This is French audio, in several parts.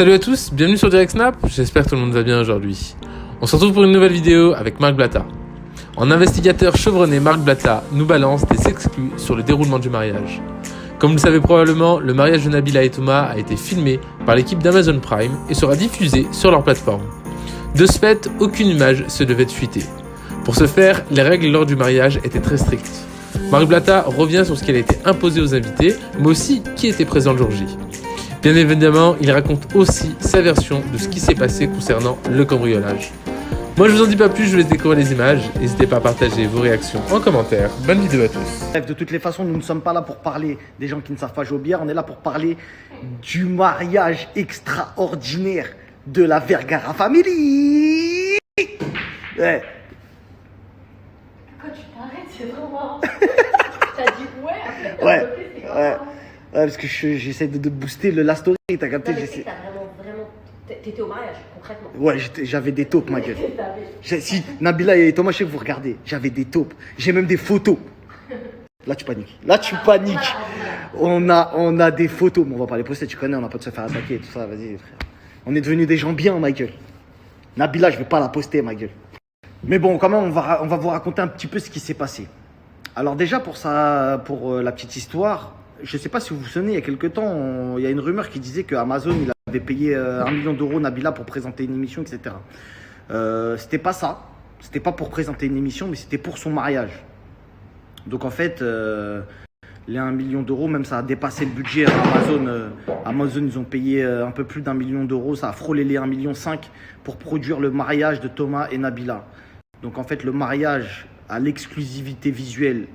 Salut à tous, bienvenue sur Direct Snap, j'espère que tout le monde va bien aujourd'hui. On se retrouve pour une nouvelle vidéo avec Marc Blatta. En investigateur chevronné, Marc Blatta nous balance des exclus sur le déroulement du mariage. Comme vous le savez probablement, le mariage de Nabila et Thomas a été filmé par l'équipe d'Amazon Prime et sera diffusé sur leur plateforme. De ce fait, aucune image se devait de fuiter. Pour ce faire, les règles lors du mariage étaient très strictes. Marc Blatta revient sur ce qui a été imposé aux invités, mais aussi qui était présent le jour J. Bien évidemment, il raconte aussi sa version de ce qui s'est passé concernant le cambriolage. Moi je vous en dis pas plus, je vous laisse découvrir les images. N'hésitez pas à partager vos réactions en commentaire. Bonne vidéo à tous. Bref, de toutes les façons, nous ne sommes pas là pour parler des gens qui ne savent pas jouer au billard. On est là pour parler du mariage extraordinaire de la Vergara Family. Ouais. Quand tu t'arrêtes, c'est vraiment marrant. T'as dit ouais, après t'as Ouais, bloqué, c'est grave. ouais. Ouais, parce que j'essaie de booster la story, t'as capté? Non, mais t'as vraiment. T'étais au mariage, concrètement. Ouais, j'avais des taupes, ma gueule. T'avais- Si Nabila et Thomas, je sais que vous regardez, j'avais des taupes. J'ai même des photos. Là, tu paniques. Là, tu paniques. On a des photos. Mais on va pas les poster, tu connais, on n'a pas de se faire attaquer et tout ça. Vas-y, frère. On est devenus des gens bien, ma gueule. Nabila, je vais pas la poster, ma gueule. Mais bon, quand même, on va vous raconter un petit peu ce qui s'est passé. Alors déjà, pour la petite histoire, je sais pas si vous vous souvenez, il y a quelques temps, il y a une rumeur qui disait que Amazon il avait payé 1 million d'euros Nabila pour présenter une émission, etc. C'était pas ça. C'était pas pour présenter une émission, mais c'était pour son mariage. Donc en fait, les 1 million d'euros, même ça a dépassé le budget. Amazon, ils ont payé un peu plus d'1 million d'euros. Ça a frôlé les 1,5 million pour produire le mariage de Thomas et Nabila. Donc en fait, le mariage à l'exclusivité visuelle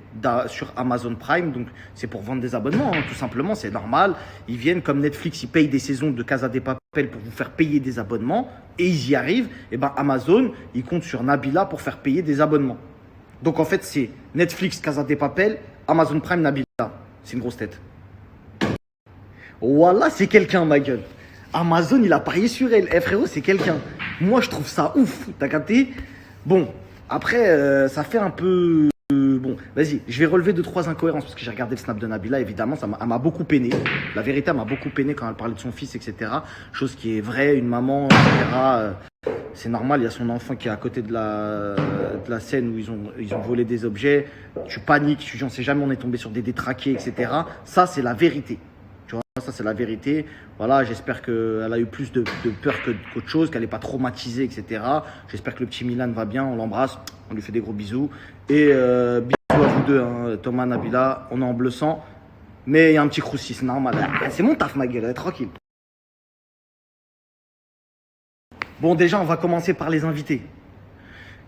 sur Amazon Prime. Donc c'est pour vendre des abonnements, hein, tout simplement, c'est normal. Ils viennent comme Netflix, ils payent des saisons de Casa de Papel pour vous faire payer des abonnements. Et ils y arrivent. Et ben Amazon, ils comptent sur Nabila pour faire payer des abonnements. Donc en fait, c'est Netflix, Casa de Papel, Amazon Prime, Nabila. C'est une grosse tête. Voilà, c'est quelqu'un, ma gueule. Amazon, il a parié sur elle. Eh frérot, c'est quelqu'un. Moi, je trouve ça ouf. T'as capté? Bon, après, ça fait un peu... bon, vas-y, je vais relever 2-3 incohérences parce que j'ai regardé le snap de Nabila, évidemment, elle m'a beaucoup peiné. La vérité, elle m'a beaucoup peiné quand elle parlait de son fils, etc. Chose qui est vraie, une maman, etc. C'est normal, il y a son enfant qui est à côté de la scène où ils ont volé des objets. Tu paniques, tu dis, on sait jamais, on est tombé sur des détraqués, etc. Ça, c'est la vérité. Tu vois, ça, c'est la vérité. Voilà, j'espère qu'elle a eu plus de peur qu'autre chose, qu'elle n'est pas traumatisée, etc. J'espère que le petit Milan va bien, on l'embrasse, on lui fait des gros bisous. Et bisous à vous deux, hein, Thomas, Nabila, on est en bleu sang. Mais il y a un petit croussi, c'est normal. C'est mon taf, ma gueule, tranquille. Bon, déjà, on va commencer par les invités.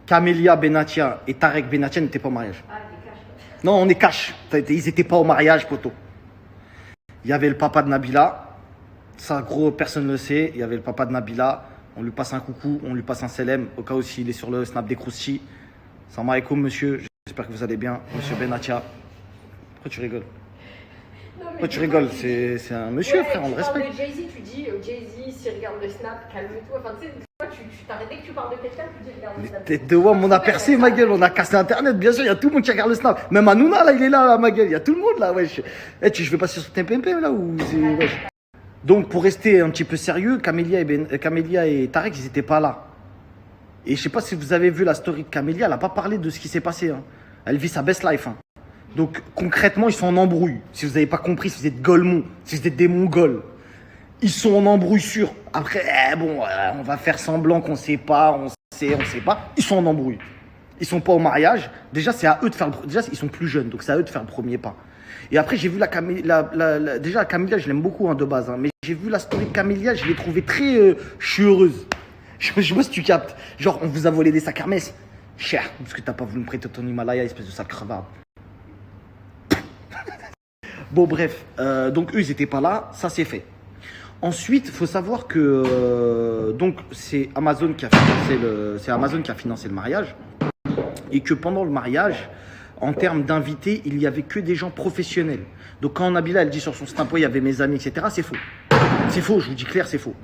Camélia Benatia et Tarek Benatia n'étaient pas au mariage. Ah, des caches. Non, on est cash. Ils n'étaient pas au mariage, poto. Il y avait le papa de Nabila. Ça, gros, personne ne le sait. Il y avait le papa de Nabila. On lui passe un coucou, on lui passe un selem. Au cas où s'il est sur le snap des croustis. Salam alaikum, monsieur. J'espère que vous allez bien, monsieur Benatia. Pourquoi tu rigoles? Pourquoi tu rigoles? C'est un monsieur, frère, on le respecte. Tu parles de Jay-Z, tu dis Jay-Z, s'il regarde le snap, calme-toi. Enfin, tu sais, toi, tu t'arrêtes dès que tu parles de quelqu'un, tu dis regarde le snap. Tête de WAM, on a percé, ma gueule, on a cassé Internet, bien sûr, il y a tout le monde qui regarde le snap. Même Hanouna, là, il est là, ma gueule, il y a tout le monde, là, wesh. Eh, je vais passer sur TMPM, là, ou c'est... Wesh. Donc, pour rester un petit peu sérieux, Camélia et Tarek, ils n'étaient pas là. Et je sais pas si vous avez vu la story de Camélia, elle n'a pas parlé de ce qui s'est passé. Hein. Elle vit sa best life. Hein. Donc, concrètement, ils sont en embrouille. Si vous n'avez pas compris, si vous êtes Golemons, si vous êtes des Mongols, ils sont en embrouille sûre. Après, on va faire semblant qu'on sait pas, on sait pas. Ils sont en embrouille. Ils sont pas au mariage. Déjà, c'est à eux de faire déjà, ils sont plus jeunes, donc c'est à eux de faire le premier pas. Et après, j'ai vu déjà, Camélia, je l'aime beaucoup hein, de base, hein, mais j'ai vu la story de Camélia, je l'ai trouvée très... je suis heureuse. Je sais pas si tu captes. Genre, on vous a volé des sacs Hermès. Cher, parce que t'as pas voulu me prêter ton Himalaya, espèce de sale crevard. Bon, bref. Donc, eux, ils étaient pas là. Ça, c'est fait. Ensuite, il faut savoir que donc c'est Amazon qui a financé le mariage. Et que pendant le mariage, en termes d'invités, il n'y avait que des gens professionnels. Donc, quand Nabila, elle dit sur son snap, il y avait mes amis, etc., c'est faux. C'est faux, je vous dis clair, c'est faux.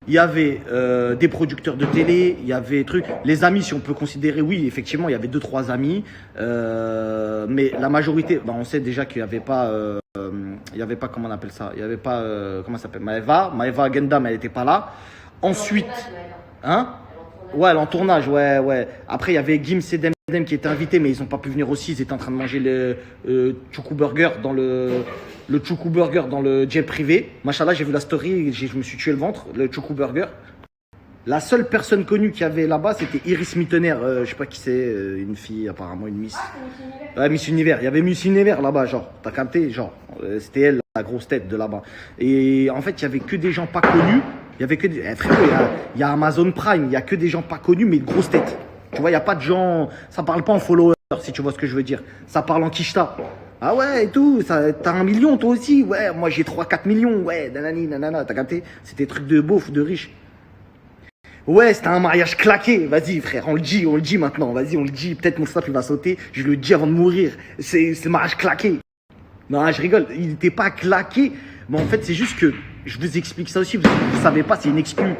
Il y avait des producteurs de télé, il y avait des trucs. Les amis, si on peut considérer, oui, effectivement, il y avait 2-3 amis. Mais la majorité, bah, on sait déjà qu'il n'y avait pas, comment on appelle ça? Il n'y avait pas, comment ça s'appelle? Maëva Gendam, elle n'était pas là. Ensuite, hein? Ouais, elle est en tournage, ouais. Après, il y avait Gims et Demdem qui étaient invités, mais ils n'ont pas pu venir aussi. Ils étaient en train de manger le Choukou Burger dans le Choukou Burger dans le jet privé. Machallah, j'ai vu la story, je me suis tué le ventre, le Choukou Burger. La seule personne connue qu'il y avait là-bas, c'était Iris Mittener. Je sais pas qui c'est, une fille, apparemment, une Miss. Ouais, Miss Univers. Il y avait Miss Univers là-bas, genre. T'as capté? Genre, c'était elle, la grosse tête de là-bas. Et en fait, il y avait que des gens pas connus. Il y avait que des... frérot, il y a Amazon Prime, il y a que des gens pas connus, mais de grosses têtes. Tu vois, il n'y a pas de gens. Ça parle pas en followers, si tu vois ce que je veux dire. Ça parle en quicheta. Ah ouais, et tout. T'as 1 million, toi aussi. Ouais, moi j'ai 3-4 millions. Ouais, nanani, nanana. T'as capté? C'était des trucs de beauf, de riches. Ouais, c'était un mariage claqué. Vas-y, frère, on le dit maintenant. Vas-y, on le dit. Peut-être mon snap, il va sauter. Je le dis avant de mourir. C'est le mariage claqué. Non, je rigole. Il n'était pas claqué. Mais en fait, c'est juste que, je vous explique ça aussi, vous ne savez pas, c'est une exclue.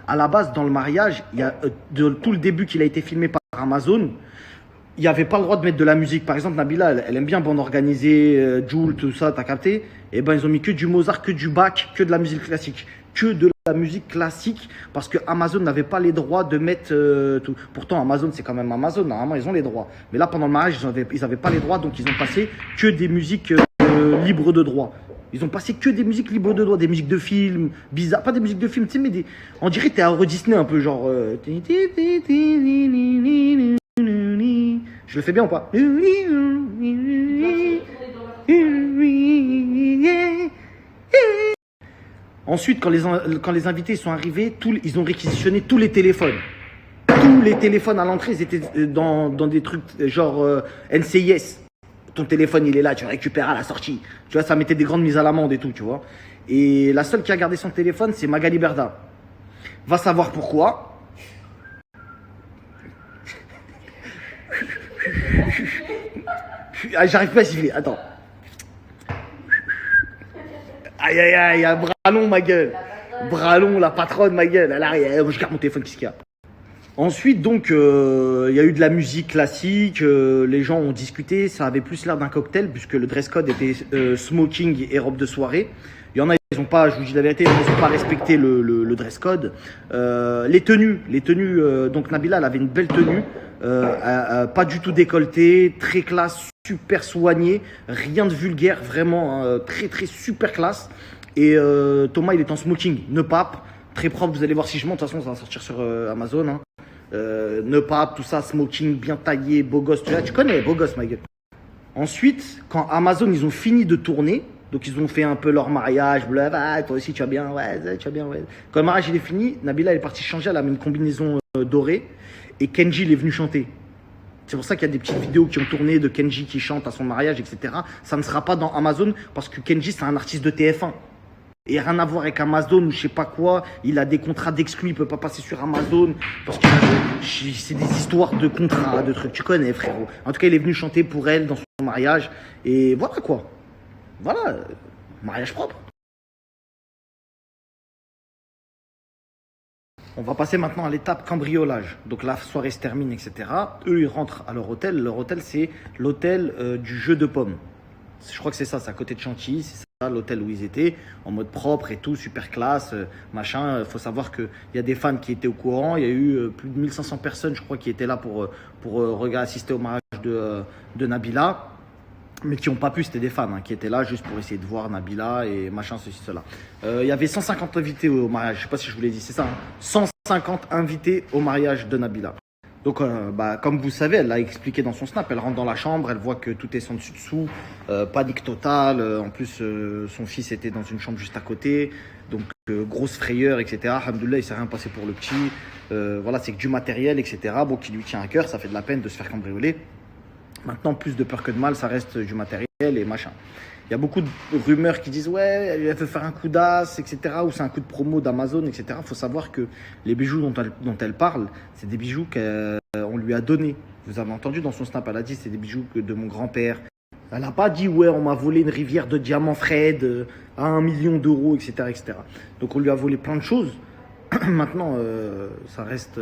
À la base, dans le mariage, il y a de tout le début qu'il a été filmé par Amazon, il n'y avait pas le droit de mettre de la musique. Par exemple, Nabila, elle aime bien bande organisée, Jul, tout ça, t'as capté? Et ben, ils ont mis que du Mozart, que du Bach, que de la musique classique. Que de la musique classique, parce que Amazon n'avait pas les droits de mettre tout. Pourtant, Amazon, c'est quand même Amazon, normalement, ils ont les droits. Mais là, pendant le mariage, ils n'avaient pas les droits, donc ils ont passé que des musiques libres de droit. Ils ont passé que des musiques libres de droit, des musiques de films, bizarres, pas des musiques de films, tu sais, mais des... On dirait que t'es à Euro Disney un peu, genre... Je le fais bien ou pas? Ensuite, quand les invités sont arrivés, ils ont réquisitionné tous les téléphones. Tous les téléphones à l'entrée, ils étaient dans des trucs genre NCIS. Ton téléphone, il est là, tu le récupères à la sortie. Tu vois, ça mettait des grandes mises à l'amende et tout, tu vois. Et la seule qui a gardé son téléphone, c'est Magali Berda. Va savoir pourquoi. Ah, j'arrive pas à siffler, attends. Aïe, aïe, aïe, y a Bralon, ma gueule. Bralon, la patronne, ma gueule. Elle arrive, je garde mon téléphone, qu'est-ce qu'il y a? Ensuite, donc, il y a eu de la musique classique, les gens ont discuté, ça avait plus l'air d'un cocktail, puisque le dress code était smoking et robe de soirée. Il y en a, ils n'ont pas, je vous dis la vérité, ils n'ont pas respecté le dress code. Les tenues, donc Nabila, elle avait une belle tenue, pas du tout décolletée, très classe, super soignée, rien de vulgaire, vraiment très très super classe. Et Thomas, il est en smoking, ne pape, très propre, vous allez voir si je monte, de toute façon ça va sortir sur Amazon. Hein. Ne pape, tout ça, smoking, bien taillé, beau gosse, tu connais, beau gosse ma gueule. Ensuite, quand Amazon, ils ont fini de tourner, donc ils ont fait un peu leur mariage, blablabla, toi aussi tu vas bien, ouais, tu vas bien, ouais. Quand le mariage il est fini, Nabila elle est partie changer, elle a mis une combinaison dorée, et Kenji il est venu chanter. C'est pour ça qu'il y a des petites vidéos qui ont tourné de Kenji qui chante à son mariage, etc. Ça ne sera pas dans Amazon, parce que Kenji c'est un artiste de TF1. Et rien à voir avec Amazon ou je sais pas quoi. Il a des contrats d'exclus, il peut pas passer sur Amazon. Parce que c'est des histoires de contrats, de trucs. Tu connais, frérot. En tout cas, il est venu chanter pour elle dans son mariage. Et voilà quoi. Voilà. Mariage propre. On va passer maintenant à l'étape cambriolage. Donc la soirée se termine, etc. Eux, ils rentrent à leur hôtel. Leur hôtel, c'est l'hôtel du jeu de pommes. Je crois que c'est ça, c'est à côté de Chantilly, c'est ça l'hôtel où ils étaient, en mode propre et tout, super classe, machin. Il faut savoir qu'il y a des fans qui étaient au courant, il y a eu plus de 1500 personnes, je crois, qui étaient là pour assister au mariage de Nabila, mais qui n'ont pas pu, c'était des fans, hein, qui étaient là juste pour essayer de voir Nabila et machin, ceci, cela. Il y avait 150 invités au mariage, je ne sais pas si je vous l'ai dit, c'est ça, hein, 150 invités au mariage de Nabila. Donc, comme vous savez, elle l'a expliqué dans son snap, elle rentre dans la chambre, elle voit que tout est sans dessus-dessous, panique totale, en plus son fils était dans une chambre juste à côté, donc grosse frayeur, etc. Alhamdoulilah, il ne s'est rien passé pour le petit, voilà, c'est que du matériel, etc. Bon, qui lui tient à cœur, ça fait de la peine de se faire cambrioler. Maintenant, plus de peur que de mal, ça reste du matériel et machin. Il y a beaucoup de rumeurs qui disent ouais, elle veut faire un coup d'as, etc. Ou c'est un coup de promo d'Amazon, etc. Il faut savoir que les bijoux dont elle parle, c'est des bijoux qu'on lui a donnés. Vous avez entendu dans son snap, elle a dit c'est des bijoux de mon grand-père. Elle n'a pas dit ouais, on m'a volé une rivière de diamants Fred à 1 million d'euros, etc., etc. Donc on lui a volé plein de choses. Maintenant, ça reste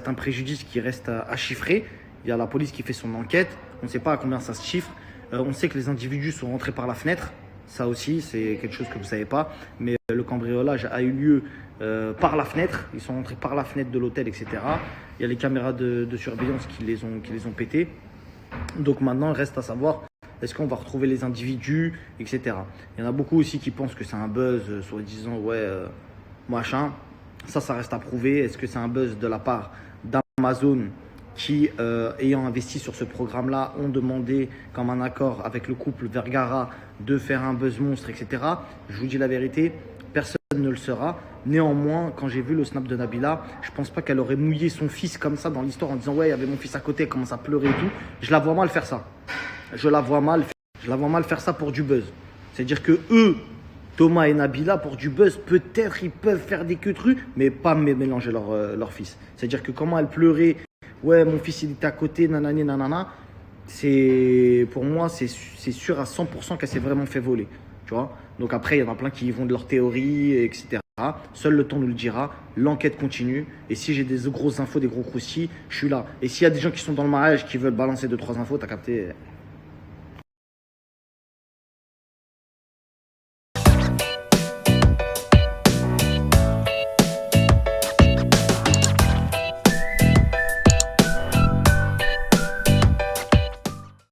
un préjudice qui reste à chiffrer. Il y a la police qui fait son enquête. On ne sait pas à combien ça se chiffre. On sait que les individus sont rentrés par la fenêtre. Ça aussi, c'est quelque chose que vous ne savez pas. Mais le cambriolage a eu lieu par la fenêtre. Ils sont rentrés par la fenêtre de l'hôtel, etc. Il y a les caméras de surveillance qui les ont pétées. Donc maintenant, il reste à savoir, est-ce qu'on va retrouver les individus, etc. Il y en a beaucoup aussi qui pensent que c'est un buzz, soi-disant, machin. Ça reste à prouver. Est-ce que c'est un buzz de la part d'Amazon qui, ayant investi sur ce programme-là, ont demandé, comme un accord avec le couple Vergara, de faire un buzz monstre, etc. Je vous dis la vérité, personne ne le saura. Néanmoins, quand j'ai vu le snap de Nabila, je pense pas qu'elle aurait mouillé son fils comme ça dans l'histoire en disant ouais, il y avait mon fils à côté, elle commence à pleurer et tout. Je la vois mal faire ça. Je la vois mal faire ça pour du buzz. C'est-à-dire que eux, Thomas et Nabila, pour du buzz, peut-être ils peuvent faire des queutrues, mais pas mélanger leur fils. C'est-à-dire que comment elle pleurait, ouais, mon fils il était à côté, nanani, nanana, pour moi, c'est sûr à 100% qu'elle s'est vraiment fait voler. Tu vois. Donc après, il y en a plein qui vont de leur théorie, etc. Seul le temps nous le dira. L'enquête continue. Et si j'ai des grosses infos, des gros croustilles, je suis là. Et s'il y a des gens qui sont dans le mariage qui veulent balancer 2-3 infos, t'as capté.